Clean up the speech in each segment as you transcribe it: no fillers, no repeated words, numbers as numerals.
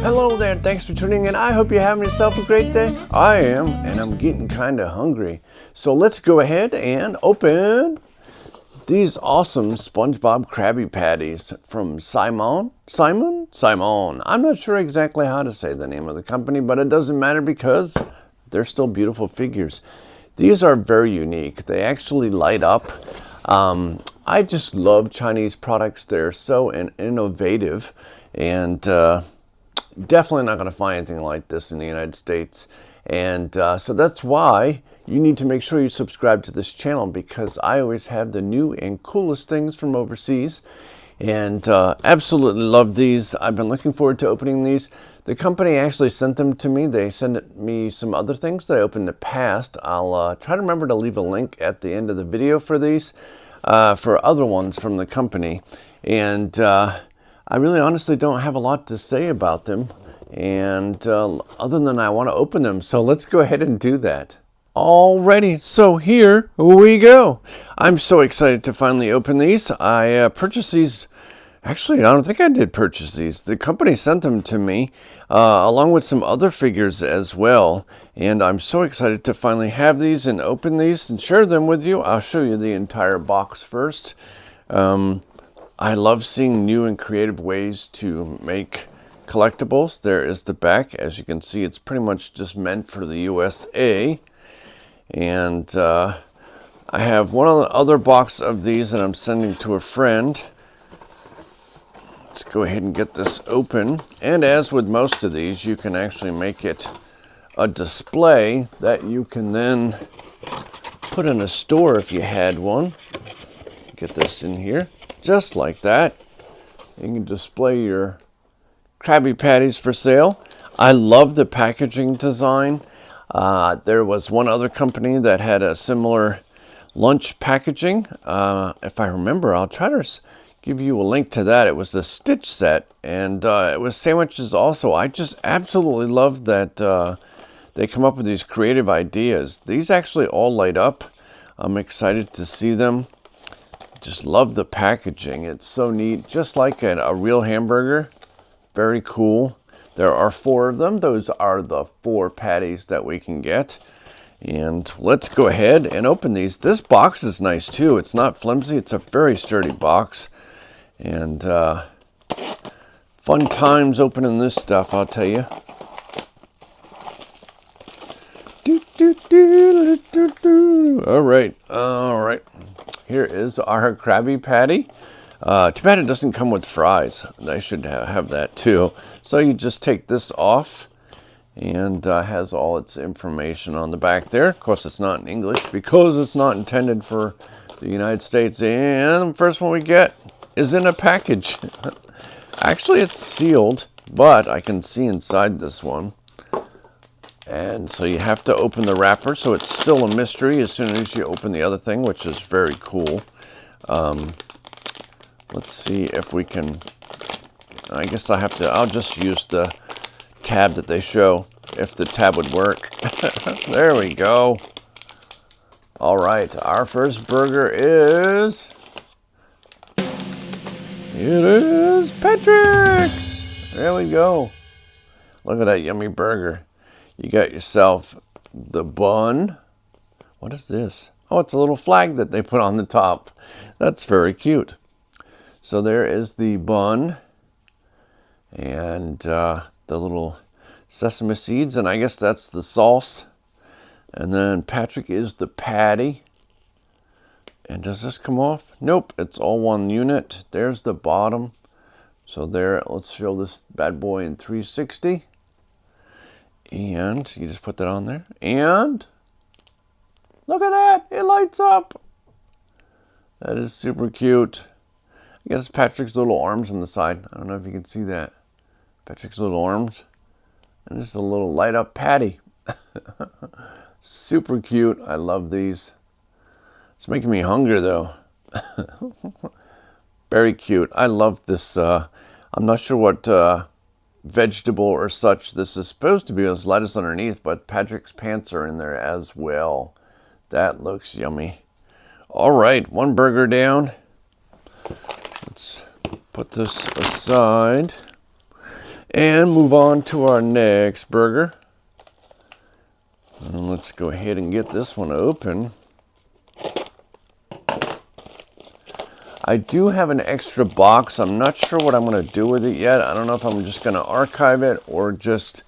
Hello there, thanks for tuning in. I hope you're having yourself a great day. I am, and I'm getting kind of hungry. So let's go ahead and open these awesome SpongeBob Krabby Patties from Cimon. I'm not sure exactly how to say the name of the company, but it doesn't matter because they're still beautiful figures. These are very unique. They actually light up. I just love Chinese products. They're so innovative, and definitely not going to find anything like this in the United States. And so that's why you need to make sure you subscribe to this channel, because I always have the new and coolest things from overseas. And absolutely love these. I've been looking forward to opening these. The company actually sent them to me. They sent me some other things that I opened in the past. I'll try to remember to leave a link at the end of the video for these, for other ones from the company. And I really honestly don't have a lot to say about them, and other than I want to open them. So let's go ahead and do that. Alrighty, so here we go. I'm so excited to finally open these. I purchased these. Actually, I don't think I did purchase these. The company sent them to me, along with some other figures as well. And I'm so excited to finally have these and open these and share them with you. I'll show you the entire box first. I love seeing new and creative ways to make collectibles. There is the back. As you can see, it's pretty much just meant for the USA. And I have one other box of these that I'm sending to a friend. Let's go ahead and get this open. And as with most of these, you can actually make it a display that you can then put in a store if you had one. Get this in here, just like that. You can display your Krabby Patties for sale. I love the packaging design. There was one other company that had a similar lunch packaging. If I remember, I'll try to give you a link to that. It was the Stitch set, and it was sandwiches also. I just absolutely love that they come up with these creative ideas. These actually all light up. I'm excited to see them. Just love the packaging. It's so neat, just like a real hamburger. Very cool. There are 4 of them. Those are the 4 patties that we can get. And let's go ahead and open these. This box is nice too. It's not flimsy. It's a very sturdy box. And fun times opening this stuff, I'll tell you. All right. Here is our Krabby Patty. Too bad it doesn't come with fries. They should have that too. So you just take this off, and has all its information on the back there. Of course, it's not in English because it's not intended for the United States. And the first one we get is in a package. Actually, it's sealed, but I can see inside this one. And so you have to open the wrapper, so it's still a mystery as soon as you open the other thing, which is very cool. Let's see if we can, I guess I'll just use the tab that they show, if the tab would work. There we go. All right, our first burger is, it is Patrick. There we go. Look at that yummy burger. You got yourself the bun. What is this? Oh, it's a little flag that they put on the top. That's very cute. So there is the bun and the little sesame seeds, and I guess that's the sauce. And then Patrick is the patty. And does this come off? Nope, it's all one unit. There's the bottom. So there, let's show this bad boy in 360. And you just put that on there. And look at that, it lights up. That is super cute. I guess Patrick's little arms on the side. I don't know if you can see that. Patrick's little arms. And just a little light up patty. Super cute. I love these. It's making me hungry though. Very cute. I love this. I'm not sure what vegetable or such this is supposed to be. There's lettuce underneath, but Patrick's pants are in there as well. That looks yummy. All right, one burger down. Let's put this aside. And move on to our next burger. And let's go ahead and get this one open. I do have an extra box. I'm not sure what I'm going to do with it yet. I don't know if I'm just going to archive it or just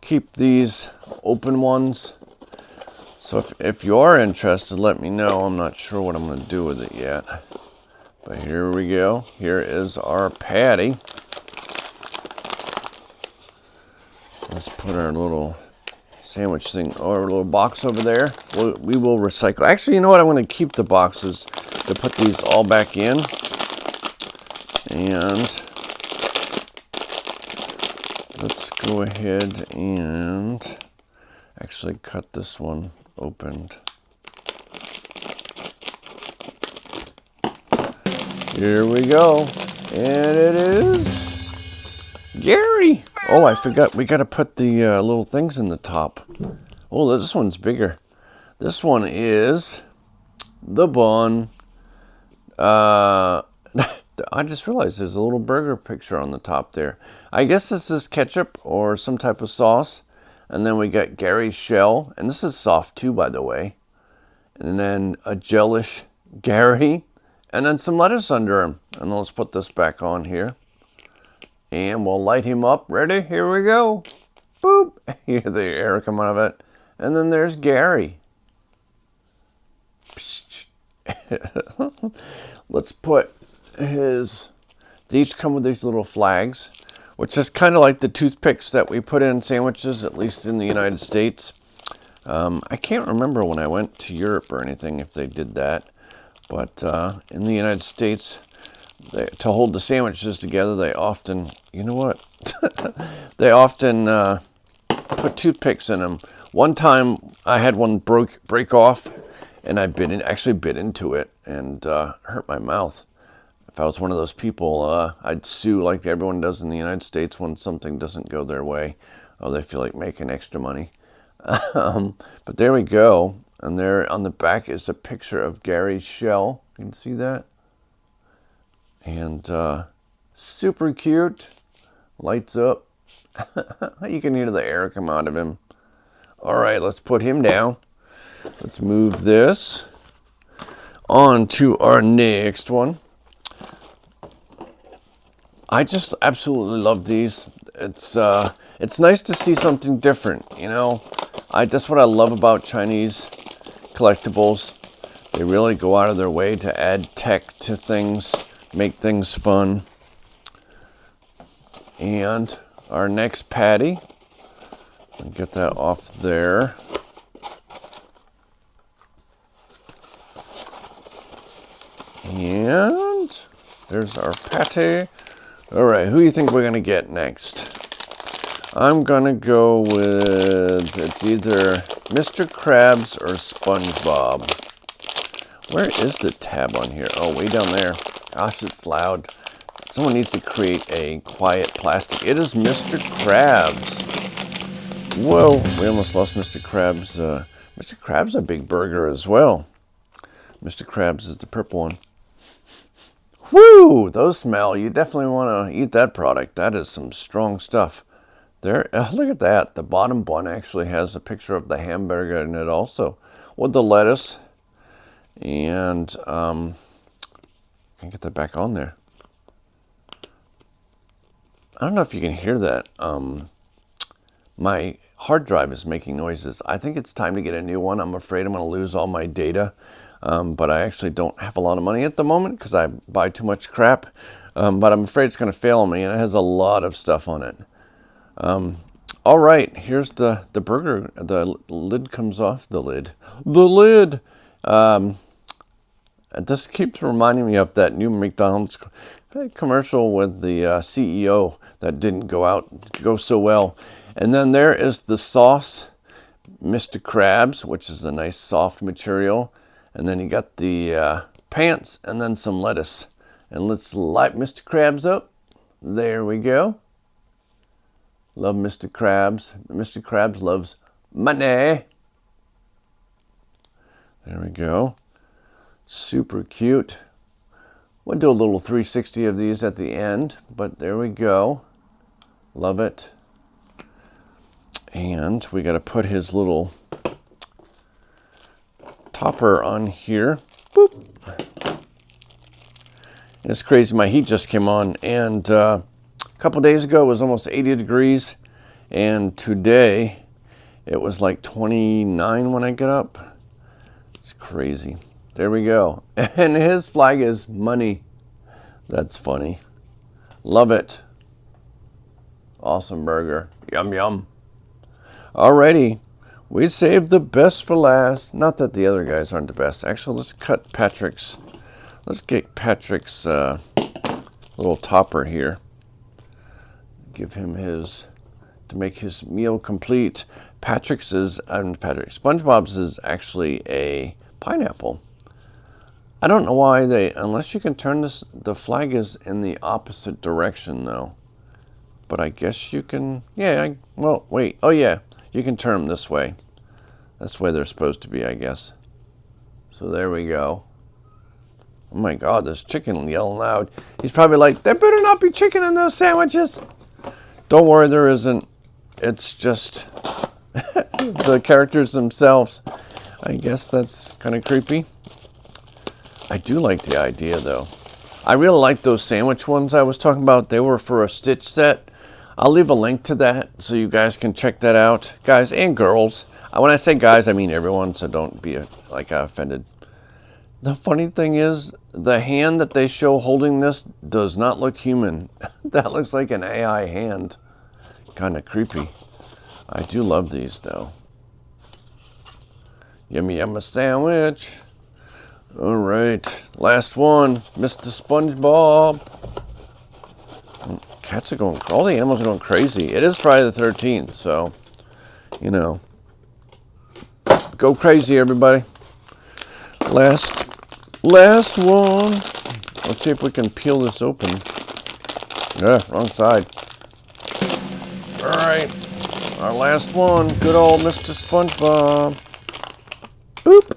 keep these open ones. So if you are interested, let me know. I'm not sure what I'm going to do with it yet. But here we go. Here is our patty. Let's put our little sandwich thing or little box over there. We will recycle. Actually, you know what? I'm going to keep the boxes to put these all back in. And let's go ahead and actually cut this one opened. Here we go. And it is Gary. Oh, I forgot. We got to put the little things in the top. Oh, this one's bigger. This one is the bun. I just realized there's a little burger picture on the top there. I guess this is ketchup or some type of sauce. And then we got Gary's shell. And this is soft too, by the way. And then a gelish Gary. And then some lettuce under him. And let's put this back on here. And we'll light him up. Ready? Here we go. Boop. Hear the air come out of it. And then there's Gary. Let's put his... They each come with these little flags, which is kind of like the toothpicks that we put in sandwiches, at least in the United States. I can't remember when I went to Europe or anything if they did that. But in the United States, to hold the sandwiches together, they often, you know what? They often put toothpicks in them. One time I had one break off, and I actually bit into it and hurt my mouth. If I was one of those people, I'd sue like everyone does in the United States when something doesn't go their way. Oh, they feel like making extra money. But there we go. And there on the back is a picture of Gary's shell. You can see that. And super cute. Lights up. You can hear the air come out of him. All right, let's put him down. Let's move this on to our next one. I just absolutely love these. It's nice to see something different, you know. That's what I love about Chinese collectibles. They really go out of their way to add tech to things, make things fun. And our next patty, I'll get that off there. And there's our patty. All right, who do you think we're gonna get next? I'm gonna go with, it's either Mr. Krabs or SpongeBob. Where is the tab on here? Oh, way down there. Gosh, it's loud. Someone needs to create a quiet plastic. It is Mr. Krabs. Whoa, we almost lost Mr. Krabs. Mr. Krabs a big burger as well. Mr. Krabs is the purple one. Whoo, those smell. You definitely want to eat that product. That is some strong stuff. There, look at that. The bottom bun actually has a picture of the hamburger in it also, with the lettuce. And can get that back on there. I don't know if you can hear that. My hard drive is making noises. I think it's time to get a new one. I'm afraid I'm going to lose all my data. But I actually don't have a lot of money at the moment because I buy too much crap. But I'm afraid it's going to fail on me, and it has a lot of stuff on it. All right, here's the burger. The lid comes off. The lid. This keeps reminding me of that new McDonald's commercial with the CEO that didn't go so well. And then there is the sauce, Mr. Krabs, which is a nice soft material. And then you got the pants and then some lettuce. And let's light Mr. Krabs up. There we go. Love Mr. Krabs. Mr. Krabs loves money. There we go. Super cute. We'll do a little 360 of these at the end, but there we go. Love it. And we got to put his little topper on here. Boop. It's crazy. My heat just came on, and a couple days ago it was almost 80 degrees, and today it was like 29 when I get up. It's crazy. There we go. And his flag is money. That's funny. Love it. Awesome burger. Yum, yum. Alrighty. We saved the best for last. Not that the other guys aren't the best. Actually, let's cut Patrick's. Let's get Patrick's little topper here. Give him his, to make his meal complete. SpongeBob's is actually a pineapple. I don't know why unless you can turn this, the flag is in the opposite direction though. But I guess you can, well, wait. Oh yeah, you can turn them this way. That's the way they're supposed to be, I guess. So there we go. Oh my God, there's chicken yelling loud. He's probably like, there better not be chicken in those sandwiches. Don't worry, there isn't. It's just the characters themselves. I guess that's kind of creepy. I do like the idea though. I really like those sandwich ones I was talking about. They were for a Stitch set. I'll leave a link to that so you guys can check that out. Guys and girls. When I say guys, I mean everyone, so don't be offended. The funny thing is, the hand that they show holding this does not look human. That looks like an AI hand. Kind of creepy. I do love these though. Yummy, yummy sandwich. All right, last one, Mr. SpongeBob. Cats are going, all the animals are going crazy. It is Friday the 13th, so, you know, go crazy, everybody. Last one. Let's see if we can peel this open. Yeah, wrong side. All right, our last one, good old Mr. SpongeBob. Boop.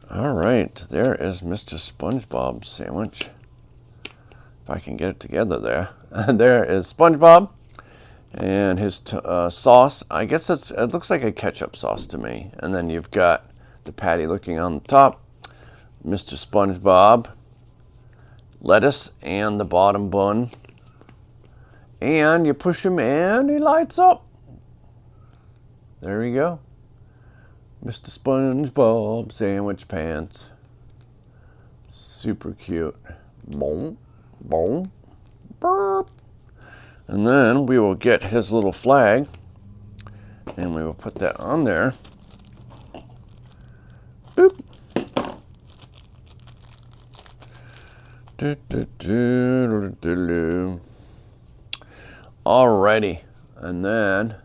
All right, there is Mr. SpongeBob's sandwich. If I can get it together there. There is SpongeBob and his sauce. I guess it looks like a ketchup sauce to me. And then you've got the patty looking on the top. Mr. SpongeBob, lettuce and the bottom bun. And you push him and he lights up. There you go. Mr. SpongeBob sandwich pants. Super cute. Boom, boom, burp. And then we will get his little flag and we will put that on there. Boop. Alrighty. And then,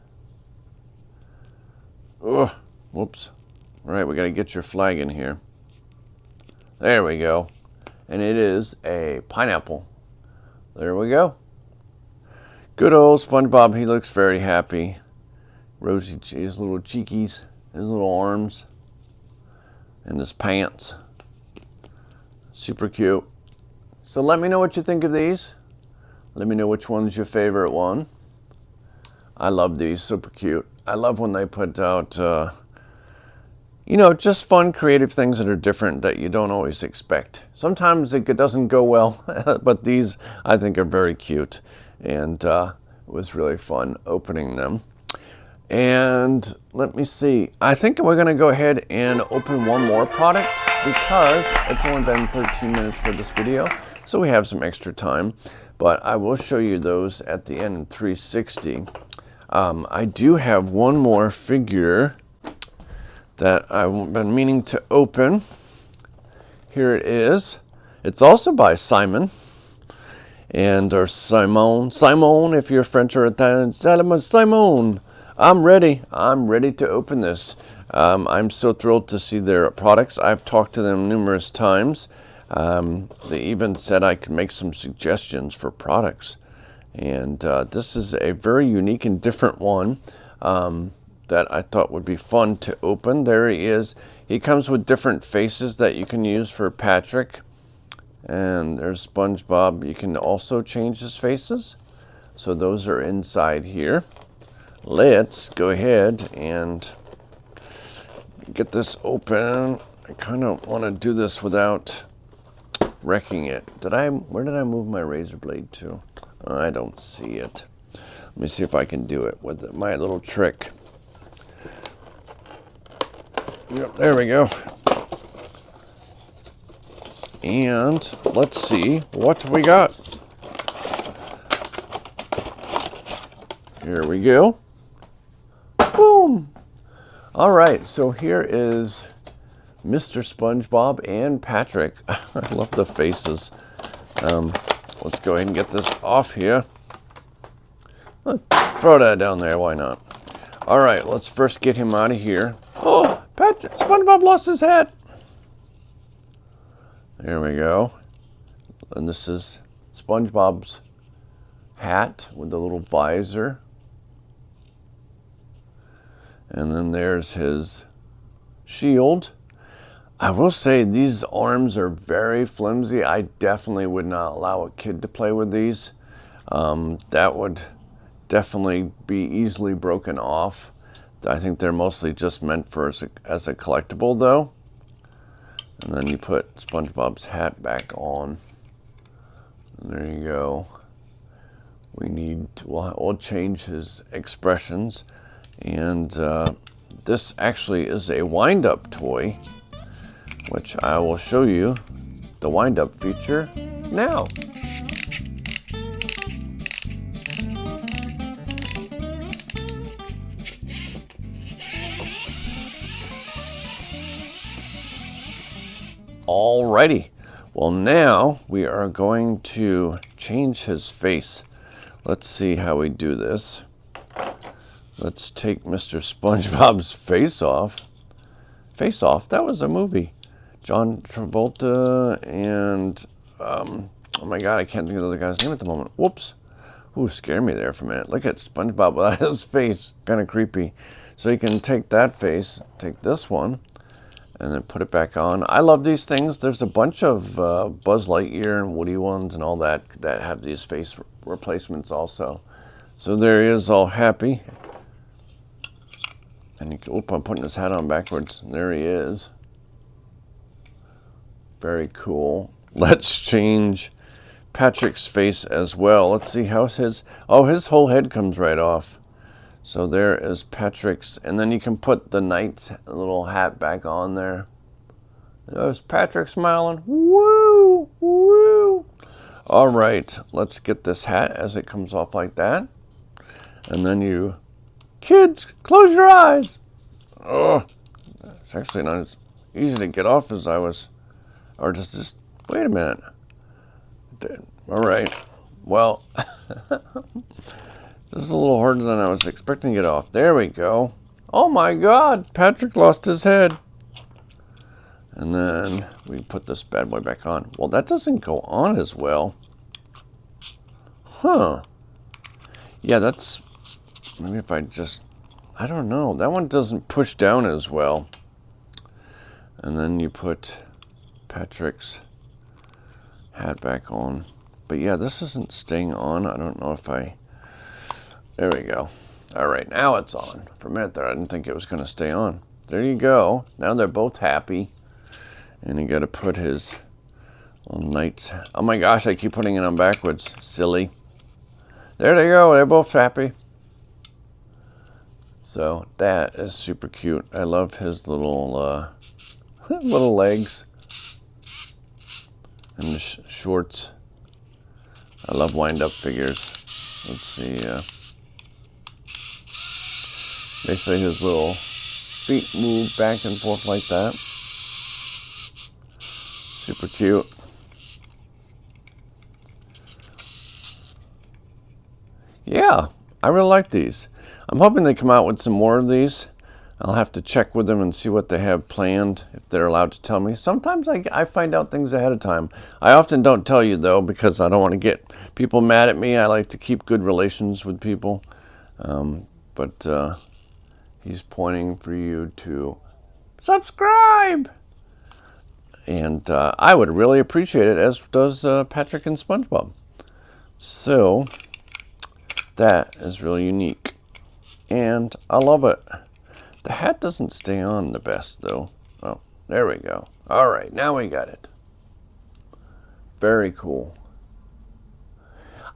whoops. All right, we got to get your flag in here. There we go. And it is a pineapple. There we go. Good old SpongeBob. He looks very happy. Rosy, his little cheekies, his little arms, and his pants. Super cute. So let me know what you think of these. Let me know which one's your favorite one. I love these. Super cute. I love when they put out, you know, just fun, creative things that are different that you don't always expect. Sometimes it doesn't go well, but these I think are very cute. And it was really fun opening them. And let me see. I think we're going to go ahead and open one more product because it's only been 13 minutes for this video. So we have some extra time. But I will show you those at the end in 360. I do have one more figure that I've been meaning to open. Here it is. It's also by Cimon. Or Cimon. Cimon, if you're French or Italian. Cimon. I'm ready. I'm ready to open this. I'm so thrilled to see their products. I've talked to them numerous times. They even said I could make some suggestions for products. And this is a very unique and different one that I thought would be fun to open. There he is. He comes with different faces that you can use for Patrick. And there's SpongeBob. You can also change his faces. So those are inside here. Let's go ahead and get this open. I kind of want to do this without wrecking it. Where did I move my razor blade to? I don't see it. Let me see if I can do it with my little trick. Yep, there we go. And let's see what we got. Here we go. Boom. All right, so here is Mr. SpongeBob and Patrick. I love the faces. Let's go ahead and get this off here. Throw that down there, why not? All right, let's first get him out of here. Oh, Patrick, SpongeBob lost his hat. There we go. And this is SpongeBob's hat with the little visor. And then there's his shield. I will say these arms are very flimsy. I definitely would not allow a kid to play with these. That would definitely be easily broken off. I think they're mostly just meant for as a collectible though. And then you put SpongeBob's hat back on. And there you go. We'll change his expressions. And this actually is a wind-up toy, which I will show you the wind-up feature now. Alrighty, well now we are going to change his face. Let's see how we do this. Let's take Mr. SpongeBob's face off. Face Off, that was a movie. John Travolta and, oh my God, I can't think of the other guy's name at the moment. Whoops. Ooh, scared me there for a minute. Look at SpongeBob without his face, kind of creepy. So you can take that face, take this one, and then put it back on. I love these things. There's a bunch of Buzz Lightyear and Woody ones and all that have these face replacements also. So there he is, all happy. And you can, oop, I'm putting his hat on backwards. There he is. Very cool. Let's change Patrick's face as well. Let's see how's his. Oh, his whole head comes right off. So there is Patrick's, and then you can put the knight's little hat back on there. There's Patrick smiling. Woo! Woo! All right, let's get this hat as it comes off like that. And then you, kids, close your eyes. Oh, it's actually not as easy to get off as I was, or just wait a minute. All right, well, this is a little harder than I was expecting to get off. There we go. Oh my God, Patrick lost his head. And then we put this bad boy back on. Well, that doesn't go on as well. Huh. Yeah, that's, maybe if I just, I don't know. That one doesn't push down as well. And then you put Patrick's hat back on. But yeah, this isn't staying on. I don't know if there we go. All right, now it's on. For a minute there, I didn't think it was going to stay on. There you go. Now they're both happy. And you got to put his little knights. Oh my gosh, I keep putting it on backwards. Silly. There they go. They're both happy. So that is super cute. I love his little little legs and the shorts. I love wind-up figures. Let's see. Basically, his little feet move back and forth like that. Super cute. Yeah, I really like these. I'm hoping they come out with some more of these. I'll have to check with them and see what they have planned, if they're allowed to tell me. Sometimes I find out things ahead of time. I often don't tell you, though, because I don't want to get people mad at me. I like to keep good relations with people. But he's pointing for you to subscribe. And I would really appreciate it, as does Patrick and SpongeBob. So That is really unique, and I love it. The hat doesn't stay on the best though. Oh, there we go. All right, now we got it. Very cool.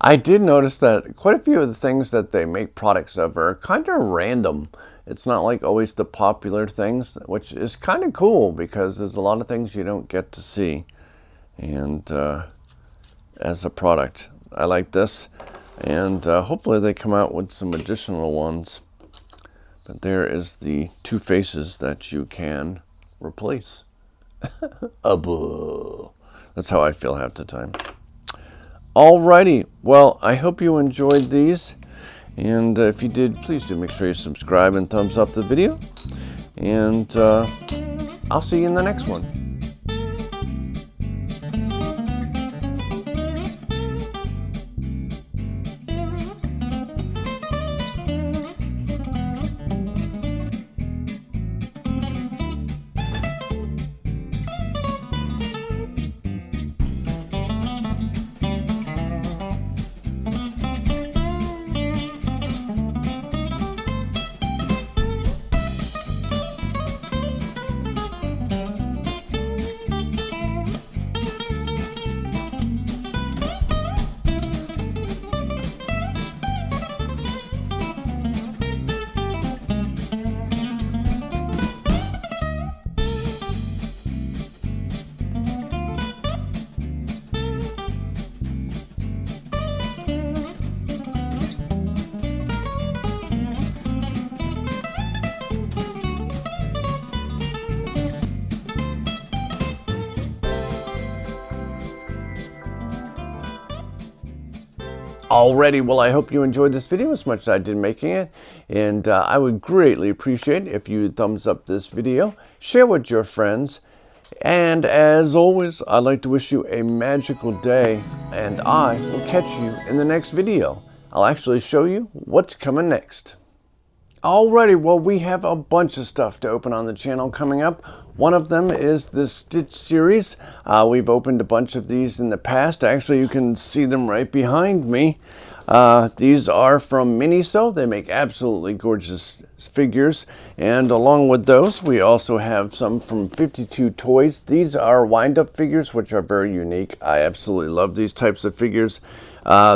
I did notice that quite a few of the things that they make products of are kind of random. It's not like always the popular things, which is kind of cool because there's a lot of things you don't get to see. And as a product, I like this. And hopefully they come out with some additional ones. But there is the two faces that you can replace. That's how I feel half the time. Alrighty, well, I hope you enjoyed these, and if you did, please do make sure you subscribe and thumbs up the video, and I'll see you in the next one. Alrighty, well, I hope you enjoyed this video as much as I did making it, and I would greatly appreciate it if you thumbs up this video, share with your friends, and as always, I'd like to wish you a magical day, and I will catch you in the next video. I'll actually show you what's coming next. Alrighty, well, we have a bunch of stuff to open on the channel coming up. One of them is the Stitch series. We've opened a bunch of these in the past. Actually, you can see them right behind me. These are from Miniso. They make absolutely gorgeous figures. And along with those, we also have some from 52 Toys. These are wind-up figures, which are very unique. I absolutely love these types of figures.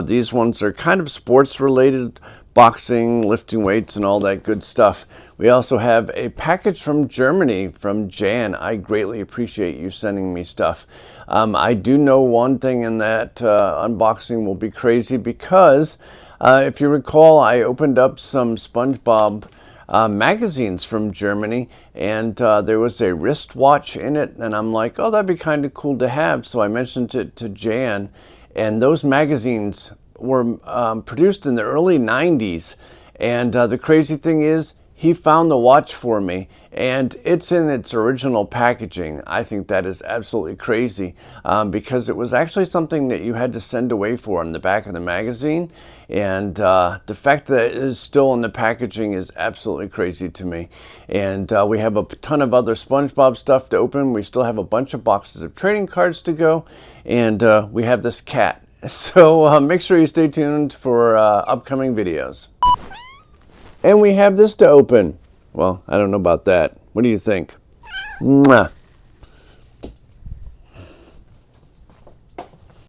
These ones are kind of sports-related, boxing, lifting weights, and all that good stuff. We also have a package from Germany from Jan. I greatly appreciate you sending me stuff. I do know one thing in that unboxing will be crazy because if you recall, I opened up some SpongeBob magazines from Germany, and there was a wristwatch in it, and I'm like, oh, that'd be kind of cool to have. So I mentioned it to Jan, and those magazines were produced in the early 90s, and the crazy thing is he found the watch for me, and it's in its original packaging. I think that is absolutely crazy because it was actually something that you had to send away for on the back of the magazine, and the fact that it is still in the packaging is absolutely crazy to me. And we have a ton of other SpongeBob stuff to open. We still have a bunch of boxes of trading cards to go, and we have this cat. So make sure you stay tuned for upcoming videos. And we have this to open. Well, I don't know about that. What do you think? Mwah.